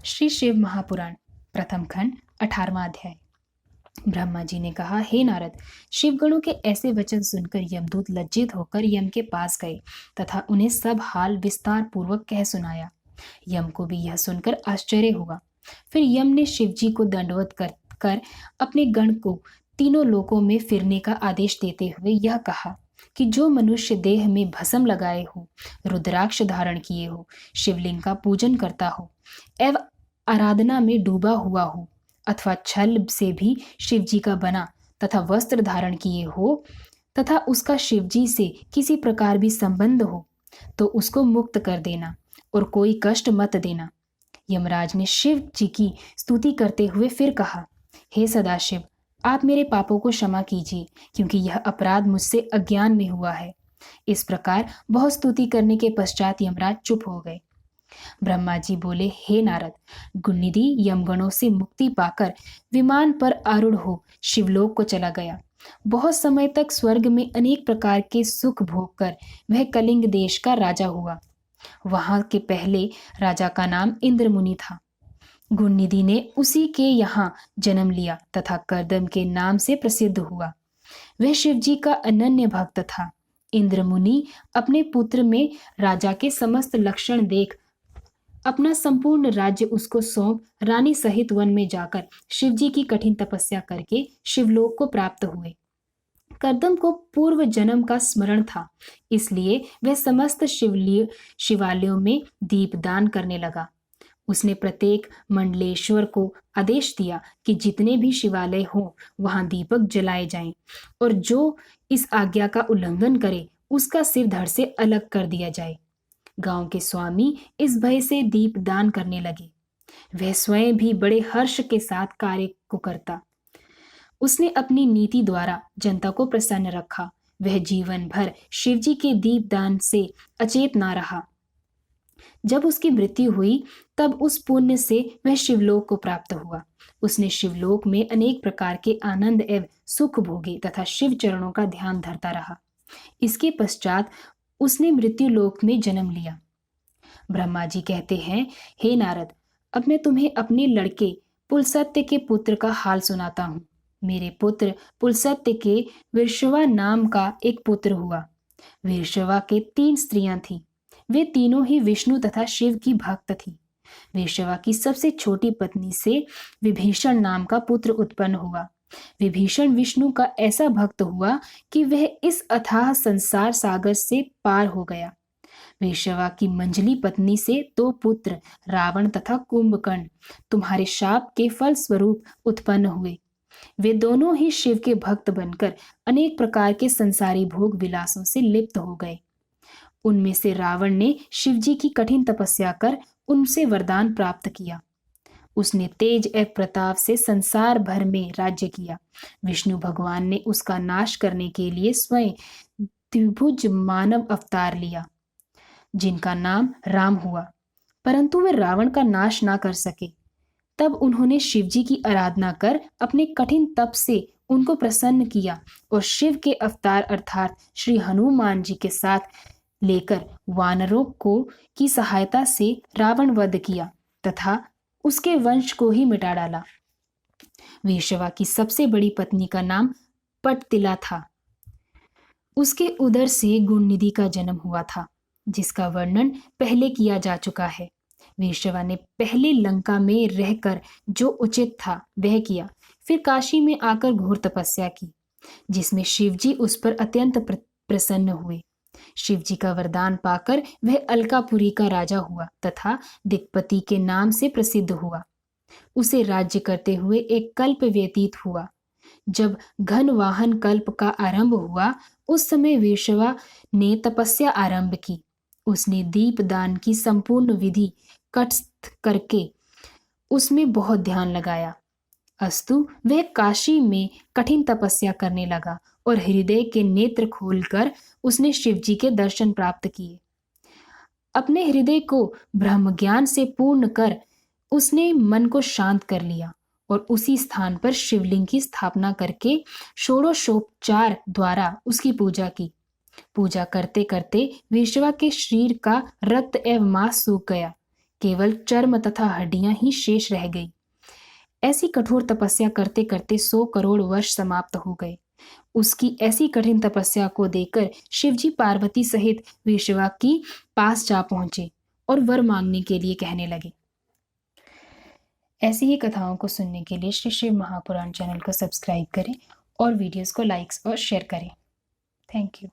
श्री शिव महापुराण प्रथम खंड 18वां अध्याय। ब्रह्मा जी ने कहा, हे नारद, शिवगणों के ऐसे वचन सुनकर यमदूत लज्जित होकर यम के पास गए तथा उन्हें सब हाल विस्तार पूर्वक कह सुनाया। यम को भी यह सुनकर आश्चर्य हुआ। फिर यम ने शिव जी को दंडवत कर अपने गण को तीनों लोकों में फिरने का आदेश देते हुए यह कहा कि जो मनुष्य देह में भस्म लगाए हो, रुद्राक्ष धारण किए हो, शिवलिंग का पूजन करता हो एवं आराधना में डूबा हुआ हो अथवा छल से भी शिव जी का बना तथा वस्त्र धारण किए हो तथा उसका शिव जी से किसी प्रकार भी संबंध हो तो उसको मुक्त कर देना और कोई कष्ट मत देना। यमराज ने शिव जी की स्तुति करते हुए फिर कहा, हे सदाशिव, आप मेरे पापों को क्षमा कीजिए, क्योंकि यह अपराध मुझसे अज्ञान में हुआ है। इस प्रकार बहुत स्तुति करने के पश्चात यमराज चुप हो गए। ब्रह्मा जी बोले, हे नारद, गुणनिधि यमगणों से मुक्ति पाकर विमान पर आरूढ़ हो शिवलोक को चला गया। बहुत समय तक स्वर्ग में अनेक प्रकार के सुख भोग कर वह कलिंग देश का राजा हुआ। वहां के पहले राजा का नाम इंद्र मुनि था। गुणनिधि ने उसी के यहाँ जन्म लिया तथा कर्दम के नाम से प्रसिद्ध हुआ। वह शिव जी का अनन्य भक्त था। इंद्र मुनि अपने पुत्र में राजा के समस्त लक्षण देख अपना संपूर्ण राज्य उसको सौंप रानी सहित वन में जाकर शिव जी की कठिन तपस्या करके शिवलोक को प्राप्त हुए। कर्दम को पूर्व जन्म का स्मरण था, इसलिए वह समस्त शिवालयों में दीपदान करने लगा। उसने प्रत्येक मंडलेश्वर को आदेश दिया कि जितने भी शिवालय हों वहां दीपक जलाए जाएं और जो इस आज्ञा का उल्लंघन करे उसका सिर धड़ से अलग कर दिया जाए। गांव के स्वामी इस भय से दीपदान करने लगे। वह स्वयं भी बड़े हर्ष के साथ कार्य को करता। उसने अपनी नीति द्वारा जनता को प्रसन्न रखा। वह जीवन भर शिवजी के दीपदान से अचेत ना रहा। जब उसकी मृत्यु हुई तब उस पुण्य से वह शिवलोक को प्राप्त हुआ। उसने शिवलोक में अनेक प्रकार के आनंद एवं सुख भोगे तथा शिव चरणों का ध्यान धरता रहा। इसके पश्चात उसने मृत्यु लोक में जन्म लिया। ब्रह्मा जी कहते हैं, हे नारद, अब मैं तुम्हें अपने लड़के पुलसत्य के पुत्र का हाल सुनाता हूँ। मेरे पुत्र पुलसत्य के वीरशवा नाम का एक पुत्र हुआ। वीरशवा के 3 स्त्रियां थीं। वे तीनों ही विष्णु तथा शिव की भक्त थीं। वीरशवा की सबसे छोटी पत्नी से विभीषण नाम का पुत्र उत्पन्न हुआ। विभीषण विष्णु का ऐसा भक्त हुआ कि वह इस अथाह संसार सागर से पार हो गया। वीरशवा की मंजली पत्नी से 2 पुत्र रावण तथा कुंभकर्ण तुम्हारे शाप के फल स्वरूप उत्पन्न हुए। वे दोनों ही शिव के भक्त बनकर अनेक प्रकार के संसारी भोग विलासों से लिप्त हो गए। उनमें से रावण ने शिवजी की कठिन तपस्या कर उनसे वरदान प्राप्त किया। उसने तेज एवं प्रताप से संसार भर में राज्य किया। विष्णु भगवान ने उसका नाश करने के लिए स्वयं द्विभुज मानव अवतार लिया, जिनका नाम राम हुआ, परंतु वे रावण का नाश ना कर सके। तब उन्होंने शिवजी की आराधना कर अपने कठिन तप से उनको प्रसन्न किया और शिव के अवतार अर्थात श्री हनुमान जी के साथ लेकर वानरों को की सहायता से रावण वध किया तथा उसके वंश को ही मिटा डाला। वीरशवा की सबसे बड़ी पत्नी का नाम पटतिला था। उसके उदर से गुणनिधि का जन्म हुआ था, जिसका वर्णन पहले किया जा चुका है। वीरशवा ने पहले लंका में रहकर जो उचित था वह किया, फिर काशी में आकर घोर तपस्या की, जिसमें शिवजी उस पर अत्यंत प्रसन्न हुए। शिवजी का वरदान पाकर वह अलकापुरी का राजा हुआ तथा दिक्पति के नाम से प्रसिद्ध हुआ। उसे राज्य करते हुए एक कल्प व्यतीत हुआ। जब घन वाहन कल्प का आरंभ हुआ उस समय वीरशवा ने तपस्या आरंभ की। उसने दीपदान की संपूर्ण विधि कटस्थ करके उसमें बहुत ध्यान लगाया। अस्तु वह काशी में कठिन तपस्या करने लगा और हृदय के नेत्र खोलकर उसने शिवजी के दर्शन प्राप्त किए। अपने हृदय को ब्रह्म ज्ञान से पूर्ण कर उसने मन को शांत कर लिया और उसी स्थान पर शिवलिंग की स्थापना करके षोडशोपचार द्वारा उसकी पूजा की। पूजा करते करते वीरशवा के शरीर का रक्त एवं मांस सूख गया। केवल चर्म तथा हड्डियां ही शेष रह गई। ऐसी कठोर तपस्या करते करते 100 करोड़ वर्ष समाप्त हो गए। उसकी ऐसी कठिन तपस्या को देखकर शिवजी पार्वती सहित विश्वा की पास जा पहुंचे और वर मांगने के लिए कहने लगे। ऐसी ही कथाओं को सुनने के लिए श्री शिव महापुराण चैनल को सब्सक्राइब करें और वीडियोस को लाइक्स और शेयर करें। Thank you.